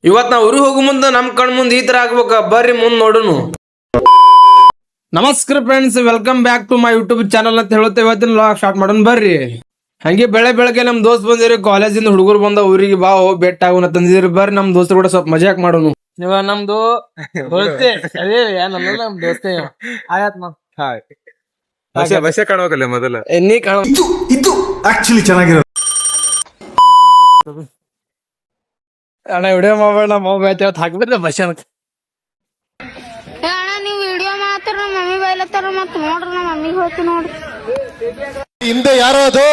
ಇವತ್ ನಾವ್ ಊರಿಗೆ ಹೋಗೋ ಮುಂದೆ ನಮ್ ಕಣ್ ಮುಂದೆ ಈ ತರ ಆಗ್ಬೇಕ. ಬರ್ರಿ ಮುಂದ್ ನೋಡುನು. ನಮಸ್ಕಾರ friends, welcome back to my YouTube channel ಅಂತ ಹೇಳುತ್ತೆ. ಇವತ್ತಿನ ಲಾಗ್ ಸ್ಟಾರ್ಟ್ ಮಾಡೋಣ ಬರ್ರಿ. ಹಂಗೆ ಬೆಳಗ್ಗೆ ನಮ್ ದೋಸ್ತ್ ಬಂದಿರಿ, ಕಾಲೇಜಿಂದ ಹುಡುಗರು ಬಂದ ಊರಿಗೆ ಬಾ ಹೋಗಿ ಬೆಟ್ಟ ಆಗೋಣ ತಂದಿದ್ರಿ. ಬರ್ರಿ ನಮ್ ದೋಸ್ತರ ಕೂಡ ಸ್ವಲ್ಪ ಮಜಾಕ್ ಮಾಡೋನು. ನೀವ ನಮ್ದು ದೋಸ್ತೆ ಅದೇ ನಮ್ ದೋಸ್ತೆ ಆಯಾತ್ ಬಸ್ ಕಾಣಬೇಕಲ್ಲ ಮೊದಲ ನೀ ಕಾಣ ಇದು ಆಕ್ಚುಲಿ ಚೆನ್ನಾಗಿರೋ ಅಣ್ಣ ವಿಡಿಯೋ ಮಾಡ್ಬೇಡ, ನಮ್ಮ ಅವ್ವ ಹಾಕ್ಬಿಡ್ರೆ ಬಸ್ ಅಣ್ಣ ನೀವ್ ವಿಡಿಯೋ ಮಾಡ್ತಾರ ನಮ್ಮ ಮಮ್ಮಿ ಬೈಲತ್ತಾರ ಮತ್ ನೋಡ್ರಿ ನಮ್ಮ ಮಮ್ಮಿಗೆ ಹೋಯ್ತು ನೋಡ್ರಿ. ಹಿಂದೆ ಯಾರೋ ಅದು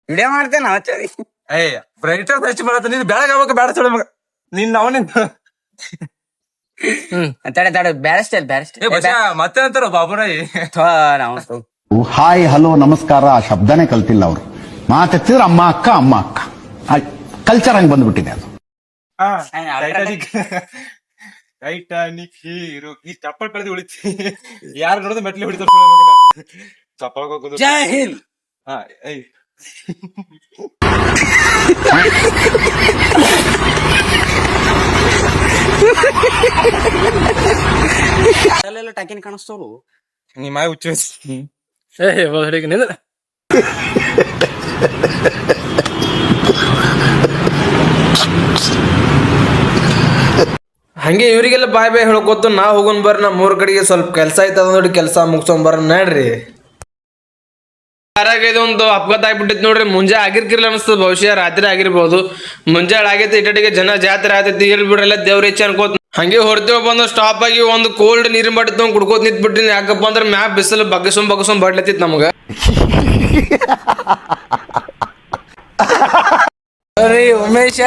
ವಿಡಿಯೋ ಮಾಡ್ತೇನೆ ಬ್ರೈಟ್ ಹೆಚ್ಚು ಮಾಡತ್ತ ನೀನ್ ಬೆಳಗ್ಗೆ ಆಗ್ಬೇಕು. ಬೇಡ ಚಳಿ ಮಗ ನಿನ್ ಅವನಿಂದ ತಡೆ ಬ್ಯಾರಸ್ಟೈಲ್ ಮತ್ತೆ ಅಂತಾರ ಬಾಬುರಾಯಿ. ಹಾಯ್ ಹಲೋ ನಮಸ್ಕಾರ ಆ ಶಬ್ದನೇ ಕಲ್ತಿಲ್ಲ ಅವರು. ಮಾತೆತ್ತಿದ್ರೆ ಅಮ್ಮ ಅಕ್ಕ ಕಲ್ಚರ್ ಹಂಗ್ ಬಂದ್ಬಿಟ್ಟಿದೆ ಅದು. ಟೈಟಾನಿಕ್ ಹೀರೋ ಈ ಚಪ್ಪಲ್ ಬೆಳೆದು ಉಳಿತಿ ಯಾರು ನೋಡಿದ್ರೆ ಮೆಟ್ಲಿ ಹೊಡಿತಾರ ಚಪ್ಪಲ್ ಹೋಗೋದು. ಜೈ ಹಿಂದ್. ಅಲ್ಲೆಲ್ಲ ಟಾಕಿನ ಕಾಣಿಸ್ತವ್ರು. ನೀ ಮಾಯ ಹುಚ್ಚ ನಿಂದ್ರ ಹಂಗೆ ಇವ್ರಿಗೆಲ್ಲ ಬಾಯ್ ಹೇಳ್ಕೊತ ನಾ ಹೋಗೋನ್ ಬರ್ರಿ. ನಾ ಮೂರ್ ಕಡೆಗೆ ಸ್ವಲ್ಪ ಕೆಲ್ಸ ಐತದ ನೋಡಿ, ಕೆಲ್ಸ ಮುಗಿಸ್ಕೊಂಡ್ ಬರ ನಡ್ರಿ. ಒಂದು ಅಪಘಾತ ಆಗ್ಬಿಟ್ಟಿತ್ ನೋಡ್ರಿ. ಮುಂಜೆ ಆಗಿರ್ಕಿರ್ಲ ಅನ್ಸ್ತದ, ಬಹುಶಃ ರಾತ್ರಿ ಆಗಿರ್ಬೋದು. ಮುಂಜಾಳೆ ಆಗೈತಿ, ಇಟ್ಟಿಗೆ ಜನ ಜಾತ್ರೆ ಆಗೈತಿ, ಇಲ್ ಬಿಡ್ರಲ್ಲ ದೇವ್ರ ಇಚ್ಛೆ ಅನ್ಕೋತ ಹಂಗೆ ಹೊರತೇವ ಬಂದು ಸ್ಟಾಪ್ ಆಗಿ ಒಂದು ಕೋಲ್ಡ್ ನೀರಿನ ಬಾಟಲ್ ತಗೊಂಡ್ ಕುಡ್ಕೋತ ನಿಂತ್ ಬಿಟ್ಟಿನಿ. ಯಾಕಪ್ಪ ಅಂದ್ರೆ ಮ್ಯಾಪ್ ಬಿಸಿಲು ಬಗ್ಗಿಸ್ಕೊಂಡ್ ಬಡ್ಲತ್ತಿತ್ ನಮಗ. ಉಮೇಶ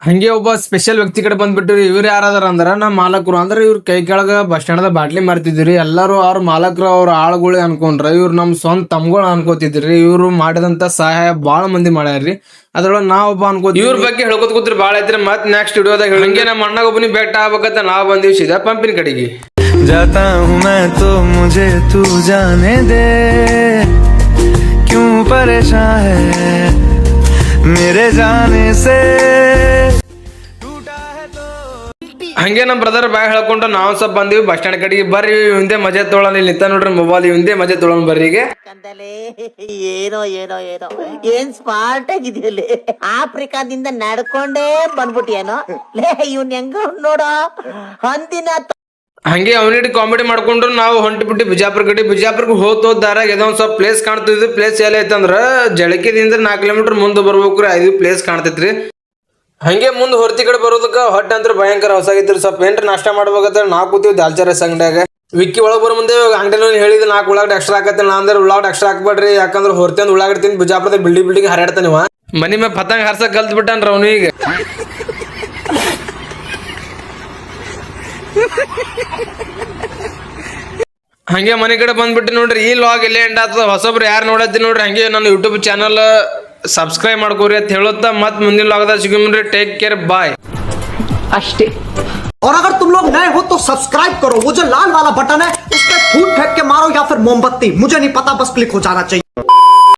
ಹಂಗೆ ಒಬ್ಬ ಸ್ಪೆಷಲ್ ವ್ಯಕ್ತಿ ಕಡೆ ಬಂದ್ಬಿಟ್ಟಿರಿ. ಇವ್ರು ಯಾರದಾರ ಅಂದ್ರ ನಮ್ಮ ಮಾಲಕರು. ಅಂದ್ರೆ ಇವ್ರ ಕೈ ಕೆಳಗ ಬಸ್ ಸ್ಟ್ಯಾಂಡ್ ದ ಬಾಟ್ಲಿ ಮಾರ್ತಿದ್ರಿ. ಎಲ್ಲಾರು ಅವ್ರ ಮಾಲಕರು ಅವ್ರ ಆಳುಗಳು ಅನ್ಕೊಂಡ್ರ. ಇವ್ರು ನಮ್ ಸ್ವಂತ ತಮ್ಗಳು ಅನ್ಕೋತಿದ್ರಿ. ಇವ್ರು ಮಾಡಿದಂತ ಸಹಾಯ ಬಾಳ ಮಂದಿ ಮಾಡ್ಯಾರ್ರಿ. ಅದ್ರೊಳಗ ನಾವೊಬ್ಬ ಅನ್ಕೋತೀವಿ. ಇವ್ರ ಬಗ್ಗೆ ಹೇಳ್ಕೊತ ಕೂತ್ರಿ ಬಾಳ ಐತ್ರಿ. ಮತ್ ನೆಕ್ಸ್ಟ್ ವಿಡಿಯೋದಾಗ ಹಂಗೆ ನಮ್ಮ ಅಣ್ಣಗ ಒಬ್ಬನಿ ಬೆಟ್ಟ ಆಗ್ಬೇಕಂತ ನಾವ್ ಬಂದಿವಿ ಸೀದಾ ಪಂಪಿನ ಕಡೆಗೆ. जाता हूँ मैं तो मुझे तू जाने दे, क्यों परेशान है मेरे जाने से टूटा है तो. ಹಂಗೆ ನಮ್ ಬ್ರದರ್ ಬಾಯ್ ಹೇಳ್ಕೊಂಡು ನಾವ್ ಸ್ವಲ್ಪ ಬಂದಿವಿ ಬಸ್ ಸ್ಟ್ಯಾಂಡ್ ಕಡೆಗೆ. ಬರ್ರಿ ಹಿಂದೆ ಮಜಾ ತೊಗೊಳ ನಿಂತ ನೋಡ್ರಿ ಮೊಬೈಲ್ ಹಿಂದೆ ಮಜಾ ತೊಗೊಳ ಬರ್ರಿ. ಈಗ ಏನೋ ಏನೋ ಏನೋ ಏನ್ ಸ್ಮಾರ್ಟ್ ಆಗಿದೆಯಲ್ಲಿ. ಆಫ್ರಿಕಾದಿಂದ ನಡ್ಕೊಂಡೇ ಬಂದ್ಬಿಟ್ಟಿಯೇನೋ ಲೇ. ಇವ್ನ ಹೆಂಗ ನೋಡೋ ಹಂದಿನ. ಹಂಗೆ ಅವನಿಡಿ ಕಾಮಿಡಿ ಮಾಡ್ಕೊಂಡು ನಾವು ಹೊಂಟಿ ಬಿಟ್ಟು ಬಿಜಾಪುರ ಕಡೆ. ಬಿಜಾಪುರ್ಗೆ ಹೋದಾರಾಗ ಏನೋ ಒಂದ್ ಸ್ವಲ್ಪ ಪ್ಲೇಸ್ ಕಾಣ್ತಿದ್ವಿ. ಪ್ಲೇಸ್ ಎಲ್ಲ ಐತಂದ್ರ ಜಳಕಿದಿಂದ 4 ಕಿಲೋಮೀಟರ್ ಮುಂದೆ ಬರ್ಬೇಕ್ರಿ. 5 ಪ್ಲೇಸ್ ಕಾಣ್ತೈತ್ರಿ. ಹಂಗೆ ಮುಂದೆ ಹೊರತಿ ಕಡೆ ಬರೋದಕ್ಕ ಹೊಟ್ಟೆ ಅಂತ ಭಯಂಕರ ಹೊಸಾಗಿತ್ರಿ. ಸ್ವಲ್ಪ ಏನ್ರಿ ನಾಷ್ಟ ಮಾಡ್ಬೇಕಂತ ನಾ ಕೂತೀವಿ ದಾಲ್ಚಾರಸ್ ಅಂಗಡಿಯಾಗ. ವಿಕ್ಕಿ ಒಳಗೆ ಬರೋ ಮುಂದೆ ಅಂಗಡಿ ಹೇಳಿದ್ 4 ಉಳ್ಳಾಗಡ್ಡಿ ಎಕ್ಸ್ಟ್ರಾ ಹಾಕತ್ತೆ. ನಾ ಅಂದ್ರೆ ಉಳ್ಳಾಗಡ್ಡಿ ಎಕ್ಸ್ಟ್ರಾ ಹಾಕ್ಬೇಡ್ರಿ, ಯಾಕಂದ್ರೆ ಹೊರತಿ ಅಂದ್ ಉಳ್ಳಾಗಡ್ಡಿ ತಿಂದು ಬಿಜಾಪುರದ ಬಿಲ್ಡಿಂಗ್ ಹರಡ್ತಾನಿವ. ಮನಿ ಮೇಲೆ ಪತಂಗ ಹಾರ್ಸಕ್ ಕಲ್ತ್ ಬಿಟ್ಟಾನ್ರ ಅವನು. ಈಗ ಹಂಗೆ ಮನೆ ಕಡೆ ಬಂದ್ಬಿಟ್ಟು ನೋಡ್ರಿ. ಈ ಲಾಗ್ ಇಲ್ಲೇ ಎಂಡ್ ಆಗ್ತದ. ಹೊಸಬ್ರು ಯಾರು ನೋಡತ್ತಿ ನೋಡ್ರಿ, ಹಂಗೆ ನನ್ನ ಯೂಟ್ಯೂಬ್ ಚಾನಲ್ ಸಬ್ಸ್ಕ್ರೈಬ್ ಮಾಡ್ಕೋರಿ ಅಂತ ಹೇಳುತ್ತಾ ಮತ್ ಮುಂದಿನ ಲಾಗದಾಗ ಸಿಗುಮ್ರಿ. ಟೇಕ್ ಕೇರ್, ಬಾಯ್ ಅಷ್ಟೇ. और अगर तुम लोग नए हो तो सब्सक्राइब करो. वो जो लाल वाला बटन है उस पर फूट फेंक के मारो या फिर मोमबत्ती, मुझे नहीं पता, बस क्लिक हो जाना चाहिए.